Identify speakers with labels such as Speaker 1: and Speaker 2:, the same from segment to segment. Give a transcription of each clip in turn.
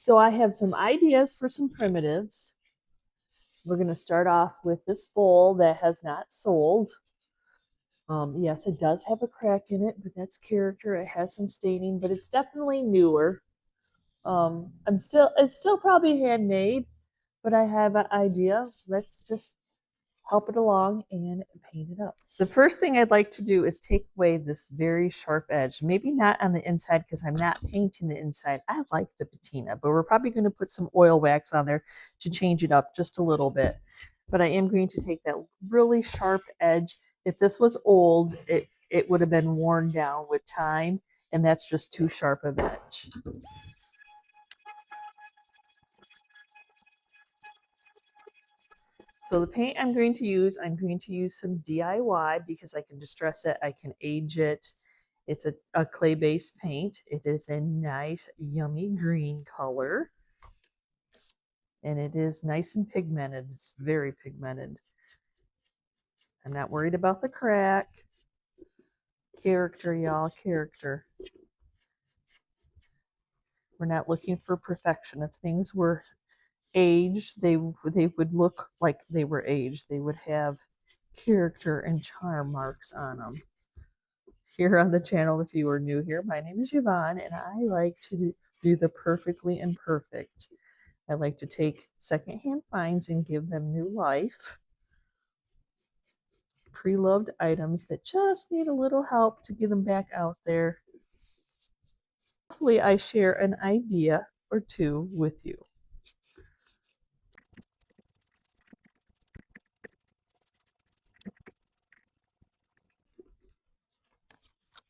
Speaker 1: So I have some ideas for some primitives. We're going to start off with this bowl that has not sold. Yes, it does have a crack in it, but that's character. It has some staining, but it's definitely newer. It's still probably handmade, but I have an idea. Let's just help it along and paint it up. The first thing I'd like to do is take away this very sharp edge. Maybe not on the inside because I'm not painting the inside. I like the patina, but we're probably going to put some oil wax on there to change it up just a little bit. But I am going to take that really sharp edge. If this was old, it would have been worn down with time, and that's just too sharp of edge. So the paint I'm going to use some DIY because I can distress it, I can age it. It's a clay-based paint. It is a nice, yummy green color. And it is nice and pigmented. It's very pigmented. I'm not worried about the crack. Character, y'all, character. We're not looking for perfection. If things were aged, they would look like they were aged. They would have character and charm marks on them. Here on the channel, if you are new here, my name is Yvonne, and I like to do the perfectly imperfect. I like to take secondhand finds and give them new life. Pre-loved items that just need a little help to get them back out there. Hopefully I share an idea or two with you.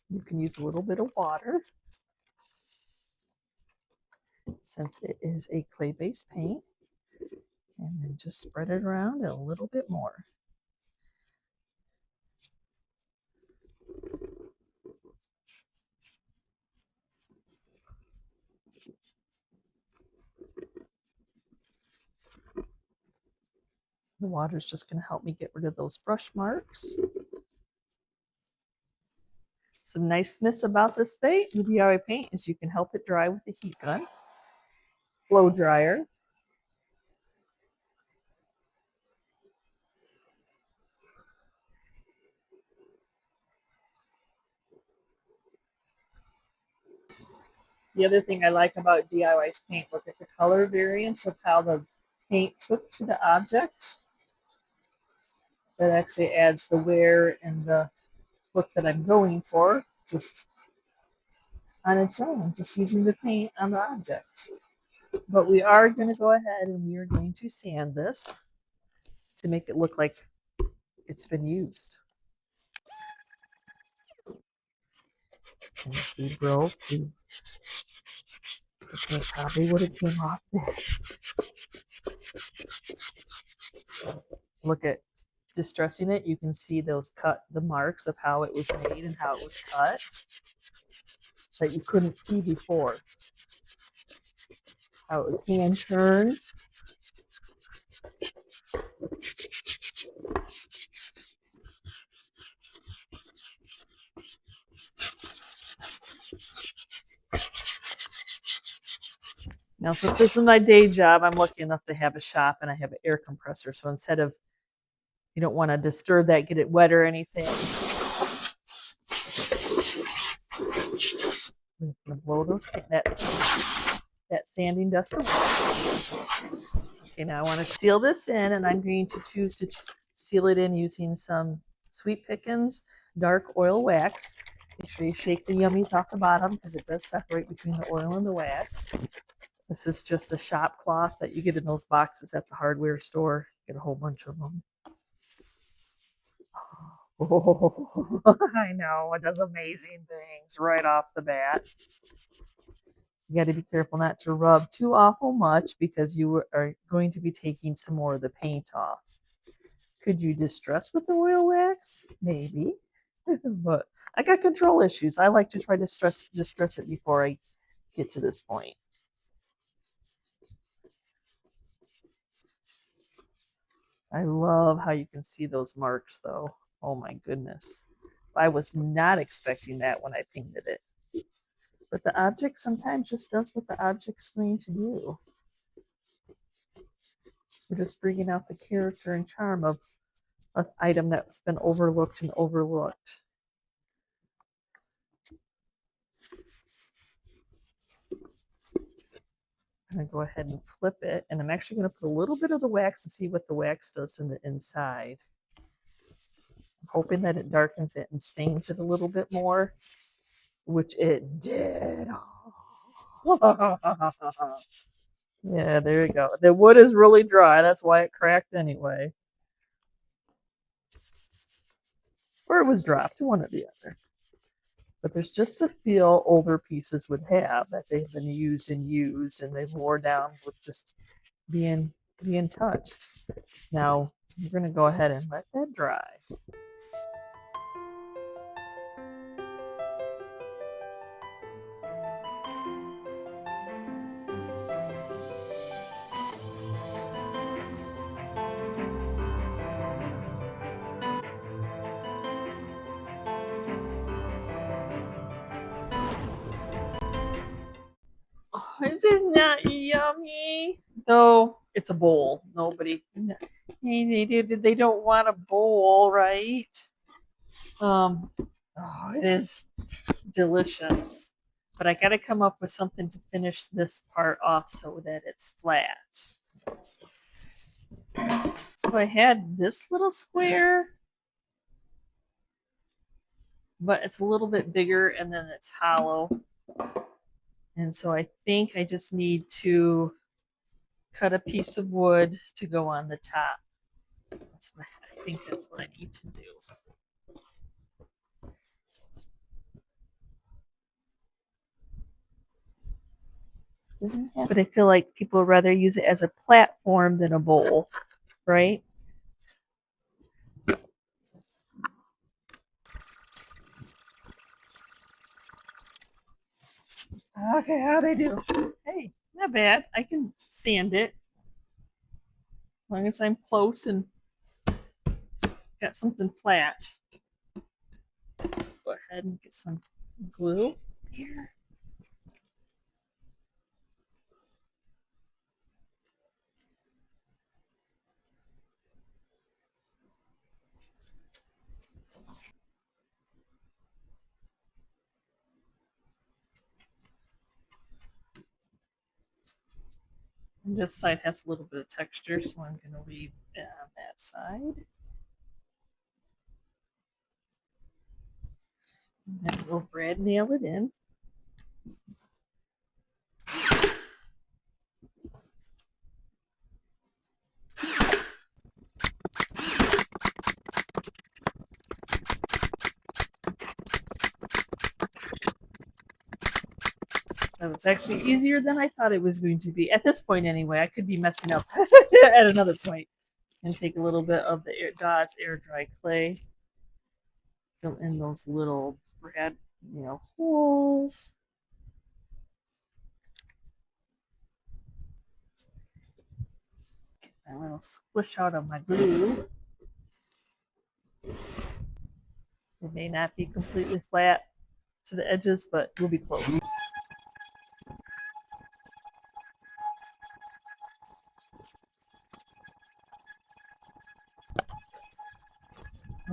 Speaker 1: You can use a little bit of water since it is a clay-based paint, and then just spread it around a little bit more. The water is just going to help me get rid of those brush marks. Some niceness about this paint, the DIY paint, is you can help it dry with the heat gun, blow dryer. The other thing I like about DIY's paint, look at the color variance of how the paint took to the object. That actually adds the wear and the look that I'm going for, just on its own, just using the paint on the object. But we are going to go ahead and we are going to sand this to make it look like it's been used. And if we broke, the paint probably would have came off there. Look at distressing it, you can see the marks of how it was made and how it was cut that you couldn't see before. How it was hand turned. Now, since this is my day job, I'm lucky enough to have a shop and I have an air compressor. So instead of, you don't want to disturb that, get it wet or anything. I'm going to blow that sanding dust away. Okay, now I want to seal this in, and I'm going to choose to seal it in using some Sweet Pickins dark oil wax. Make sure you shake the yummies off the bottom because it does separate between the oil and the wax. This is just a shop cloth that you get in those boxes at the hardware store. Get a whole bunch of them. Oh, I know, it does amazing things right off the bat. You got to be careful not to rub too awful much because you are going to be taking some more of the paint off. Could you distress with the oil wax? Maybe. But I got control issues. I like to try to distress it before I get to this point. I love how you can see those marks though. Oh my goodness. I was not expecting that when I painted it. But the object sometimes just does what the object's going to do. We're just bringing out the character and charm of an item that's been overlooked and overlooked. I'm going to go ahead and flip it, and I'm actually going to put a little bit of the wax and see what the wax does to the inside. I'm hoping that it darkens it and stains it a little bit more, which it did. Yeah, there you go. The wood is really dry. That's why it cracked anyway. Or it was dropped, one or the other. But there's just a feel older pieces would have that they've been used and they've wore down with just being touched. Now we're going to go ahead and let that dry. Oh, this is not yummy. Though it's a bowl. Nobody, they don't want a bowl, right? Oh, it is delicious. But I got to come up with something to finish this part off so that it's flat. So I had this little square, but it's a little bit bigger and then it's hollow. And so I think I just need to cut a piece of wood to go on the top. I think that's what I need to do. But I feel like people would rather use it as a platform than a bowl, right? Okay, how'd I do? Hey, not bad. I can sand it. As long as I'm close and got something flat. So go ahead and get some glue here. And this side has a little bit of texture, so I'm going to leave it on that side. And then we'll brad nail it in. That was actually easier than I thought it was going to be. At this point anyway, I could be messing up at another point. And take a little bit of the Dawes air dry clay. Fill in those little brad, holes. Get my little squish out of my glue. It may not be completely flat to the edges, but we'll be close.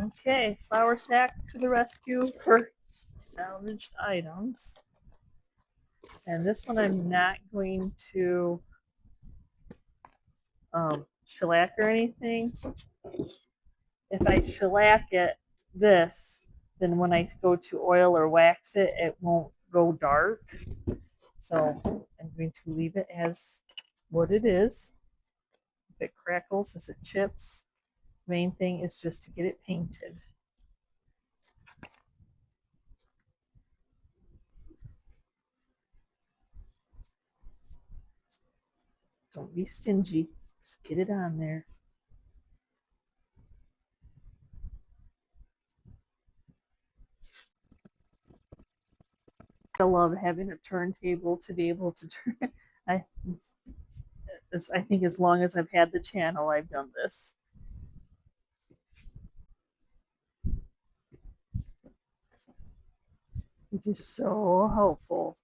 Speaker 1: Okay, flour sack to the rescue for salvaged items. And this one I'm not going to shellac or anything. If I shellac it this, then when I go to oil or wax it, it won't go dark. So I'm going to leave it as what it is. If it crackles, as it chips, main thing is just to get it painted. Don't be stingy. Just get it on there. I love having a turntable to be able to turn. I think as long as I've had the channel, I've done this. It is so helpful.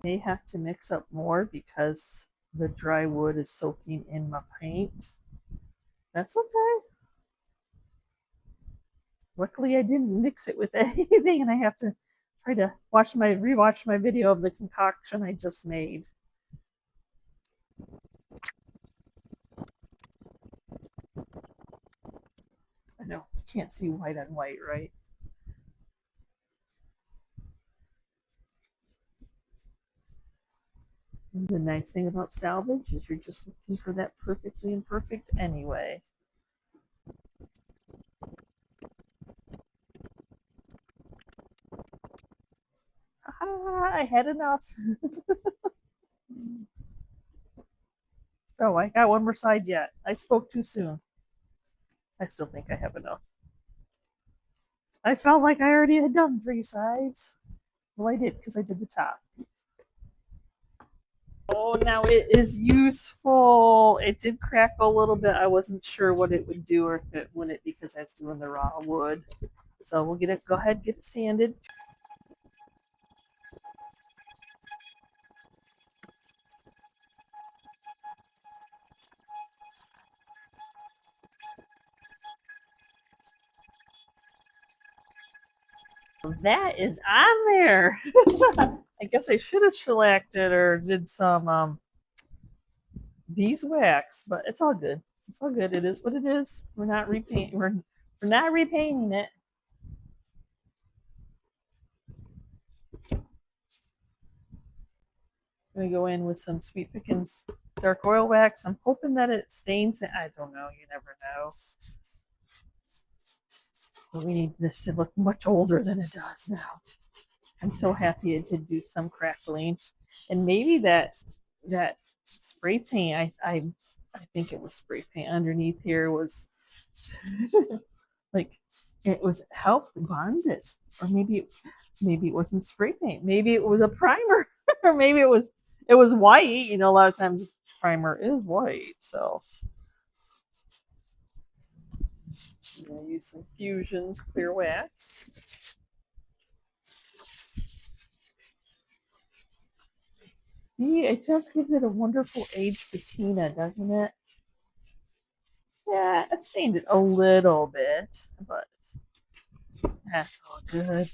Speaker 1: May have to mix up more because the dry wood is soaking in my paint. That's okay. Luckily, I didn't mix it with anything, and I have to try to rewatch my video of the concoction I just made. I know you can't see white on white, right? And the nice thing about salvage is you're just looking for that perfectly imperfect anyway. I had enough. Oh, I got one more side yet. I spoke too soon. I still think I have enough. I felt like I already had done 3 sides. Well, I did because I did the top. Oh, now it is useful. It did crack a little bit. I wasn't sure what it would do or if it wouldn't because I was doing the raw wood. So we'll get it. Go ahead, get it sanded. That is on there. I guess I should have shellacked it or did some beeswax, but it's all good. It's all good. It is what it is. We're not repainting. We're not repainting it. I'm gonna go in with some Sweet Pickins dark oil wax. I'm hoping that it stains it. I don't know. You never know. But we need this to look much older than it does now. I'm so happy it did do some crackling, and maybe that spray paint. I think it was spray paint underneath here was like it was helped bond it, or maybe it wasn't spray paint. Maybe it was a primer, or maybe it was white. You know, a lot of times primer is white, so. I'm going to use some Fusion's clear wax. See, it just gives it a wonderful age patina, doesn't it? Yeah, it stained it a little bit, but that's all good.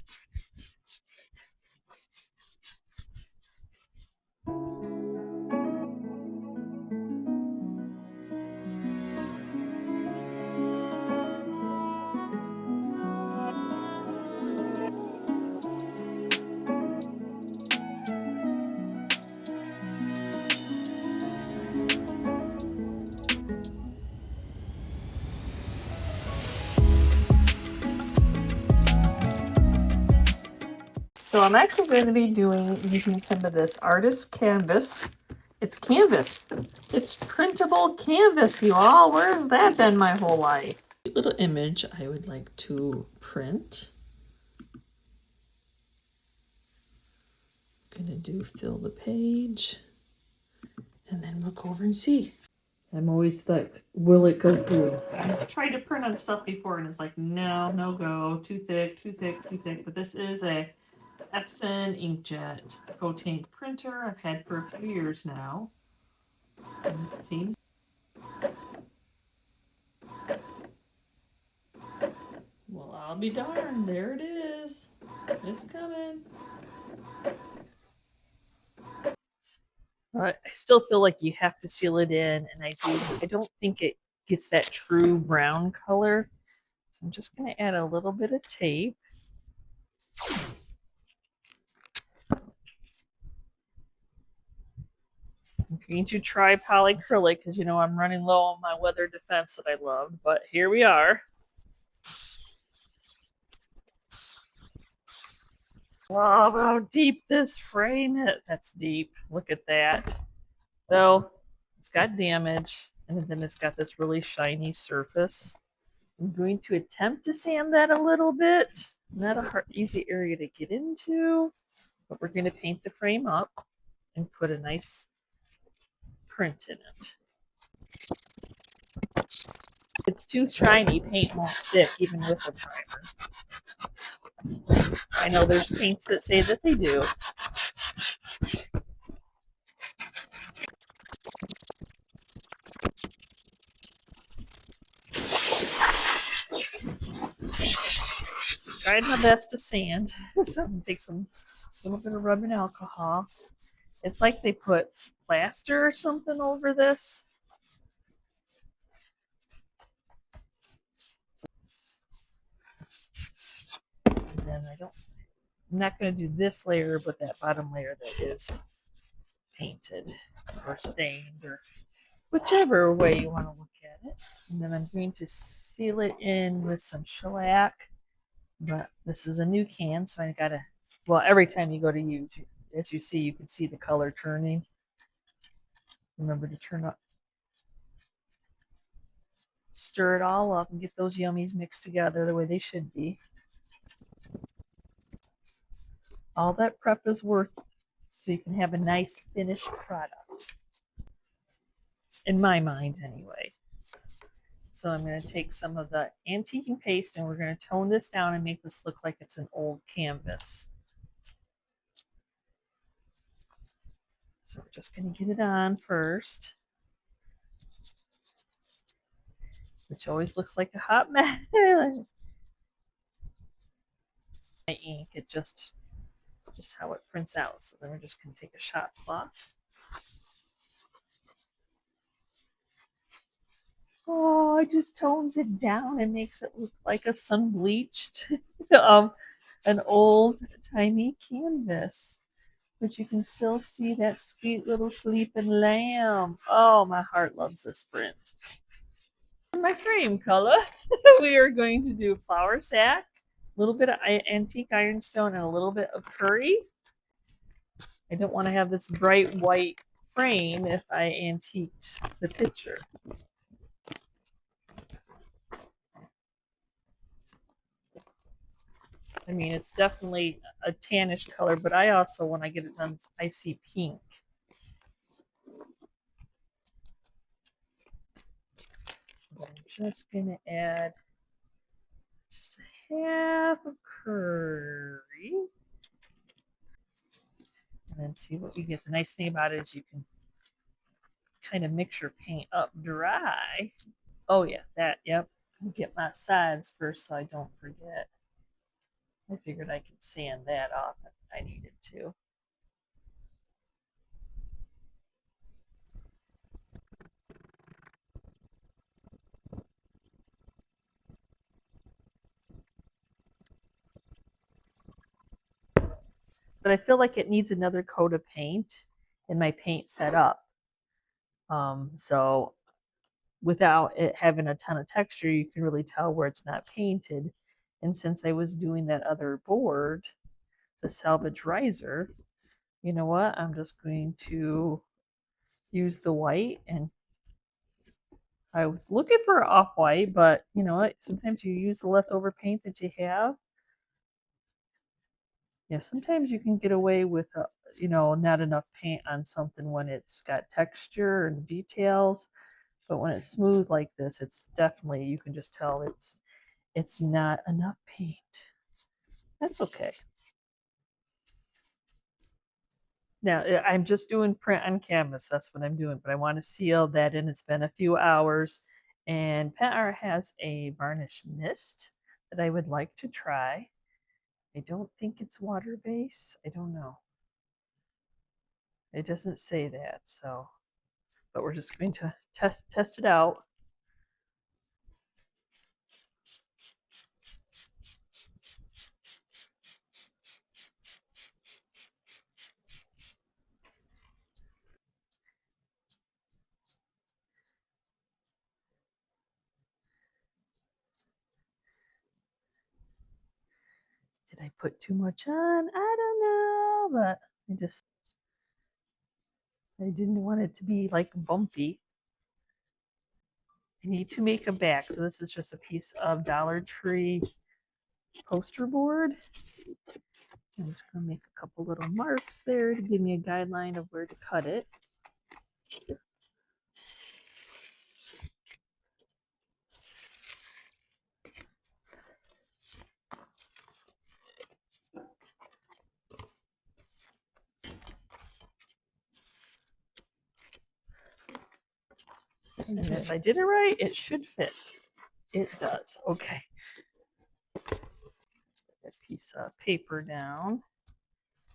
Speaker 1: So I'm actually going to be using some of this artist canvas. It's canvas. It's printable canvas, you all. Where's that been my whole life? A little image I would like to print. I'm gonna do fill the page, and then we'll go over and see. I'm always like, will it go through? I've tried to print on stuff before, and it's like, no, no go, too thick, too thick, too thick. But this is a Epson inkjet Tank printer I've had for a few years now. And it seems. Well, I'll be darned. There it is. It's coming. I still feel like you have to seal it in, and I don't think it gets that true brown color. So I'm just going to add a little bit of tape. I'm going to try polyacrylic because, you know, I'm running low on my weather defense that I loved, but here we are. Wow, how deep this frame is. That's deep. Look at that. Though it's got damage, and then it's got this really shiny surface. I'm going to attempt to sand that a little bit. Not a easy area to get into, but we're going to paint the frame up and put a nice print in it. If it's too shiny, paint won't stick even with a primer. I know there's paints that say that they do. tried my best to sand. So I'm gonna take a little bit of rubbing alcohol. It's like they put plaster or something over this. And then I'm not going to do this layer, but that bottom layer that is painted or stained or whichever way you want to look at it. And then I'm going to seal it in with some shellac. But this is a new can, so I gotta, well, every time you go to use, as you see, you can see the color turning. Remember to turn up, stir it all up and get those yummies mixed together the way they should be. All that prep is worth it, so you can have a nice finished product. In my mind, anyway. So I'm going to take some of the antiquing paste and we're going to tone this down and make this look like it's an old canvas. So we're just going to get it on first, which always looks like a hot mess. My ink, it just how it prints out. So then we're just going to take a shot cloth. Oh, it just tones it down and makes it look like a sun bleached an old timey canvas. But you can still see that sweet little sleeping lamb. Oh, my heart loves this print. My frame color, we are going to do flour sack, a little bit of antique ironstone, and a little bit of curry. I don't want to have this bright white frame if I antiqued the picture. I mean, it's definitely a tannish color, but I also, when I get it done, I see pink. I'm just going to add just a half of curry. And then see what we get. The nice thing about it is you can kind of mix your paint up dry. Oh yeah, that, yep. I'll get my sides first so I don't forget. I figured I could sand that off if I needed to. But I feel like it needs another coat of paint in my paint setup. So without it having a ton of texture, you can really tell where it's not painted. And since I was doing that other board, the salvage riser, you know what? I'm just going to use the white, and I was looking for off-white, but you know what? Sometimes you use the leftover paint that you have. Yeah, sometimes you can get away with, not enough paint on something when it's got texture and details. But when it's smooth like this, it's definitely, you can just tell it's not enough paint. That's okay. Now, I'm just doing print on canvas. That's what I'm doing. But I want to seal that in. It's been a few hours. And Pet Art has a varnish mist that I would like to try. I don't think it's water-based. I don't know. It doesn't say that, so, but we're just going to test it out. Did I put too much on? I don't know, but I didn't want it to be like bumpy. I need to make a back, so this is just a piece of Dollar Tree poster board. I'm just going to make a couple little marks there to give me a guideline of where to cut it. And if I did it right, it should fit. It does. Okay. piece of paper down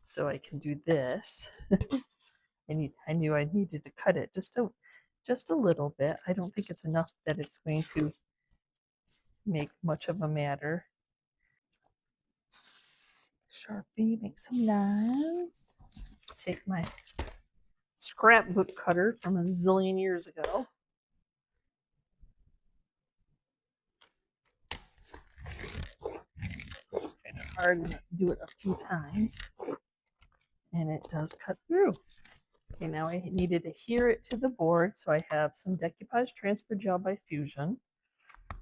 Speaker 1: so I can do this. I knew I needed to cut it just a little bit. I don't think it's enough that it's going to make much of a matter. Sharpie, make some lines. Take my scrapbook cutter from a zillion years ago. Kind of hard to do it a few times. And it does cut through. Okay, now I need to adhere it to the board, so I have some decoupage transfer gel by Fusion.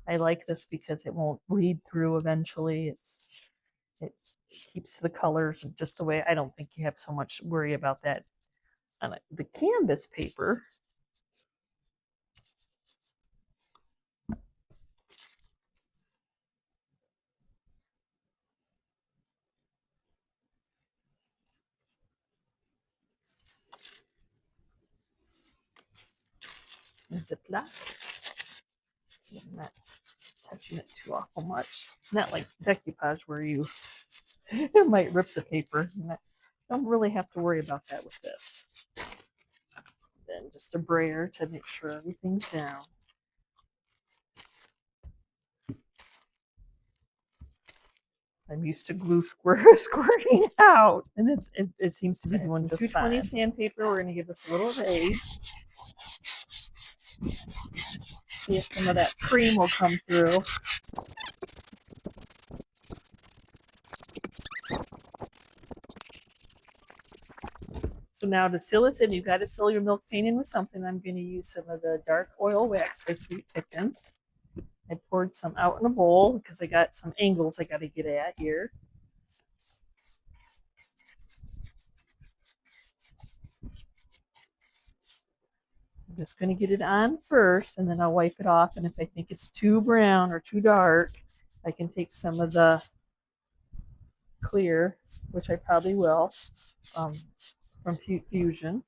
Speaker 1: I like this because it won't bleed through eventually. It keeps the colors just the way. I don't think you have so much worry about that. On the canvas paper, Ziploc. I'm not touching it too awful much. Not like decoupage where you might rip the paper. Don't really have to worry about that with this. Then just a brayer to make sure everything's down. I'm used to glue squirting out, and it seems to be doing just 220 fine. Sandpaper. We're going to give this a little age. See if some of that cream will come through. So now to seal this in, you've got to seal your milk paint in with something. I'm going to use some of the dark oil wax by Sweet Pickens. I poured some out in a bowl because I got some angles I got to get at here. I'm just going to get it on first, and then I'll wipe it off. And if I think it's too brown or too dark, I can take some of the clear, which I probably will, from Fusion.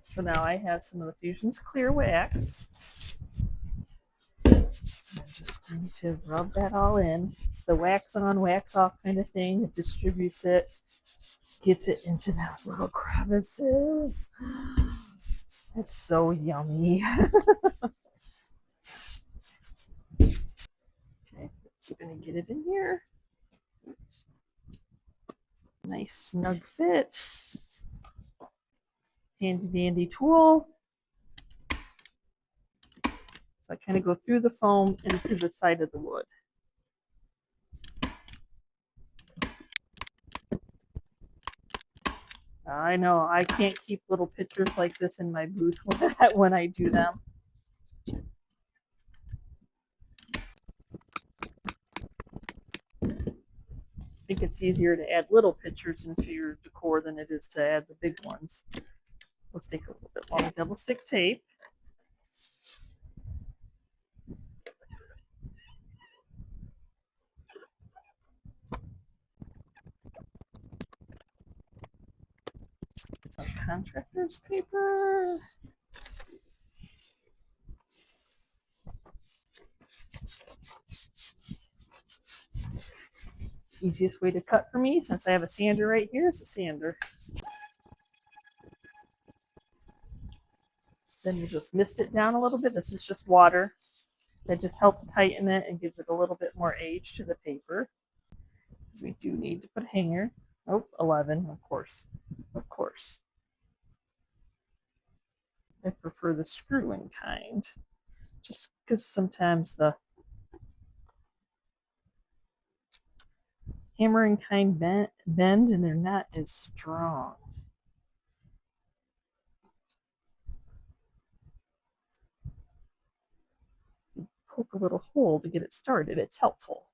Speaker 1: So now I have some of the Fusion's clear wax. I'm just going to rub that all in. It's the wax on, wax off kind of thing. It distributes it, gets it into those little crevices. It's so yummy. Okay, just going to get it in here. Nice snug fit. Handy dandy tool. So I kind of go through the foam and through the side of the wood. I know I can't keep little pictures like this in my booth when I do them. I think it's easier to add little pictures into your decor than it is to add the big ones. Let's take a little bit long double stick tape. Some contractor's paper. Easiest way to cut for me, since I have a sander right here, is a sander. Then you just mist it down a little bit. This is just water. That just helps tighten it and gives it a little bit more age to the paper. Because we do need to put a hanger. Oh, 11, of course. Of course. I prefer the screw-in kind. Just because sometimes the hammering kind bend and they're not as strong. You poke a little hole to get it started. It's helpful.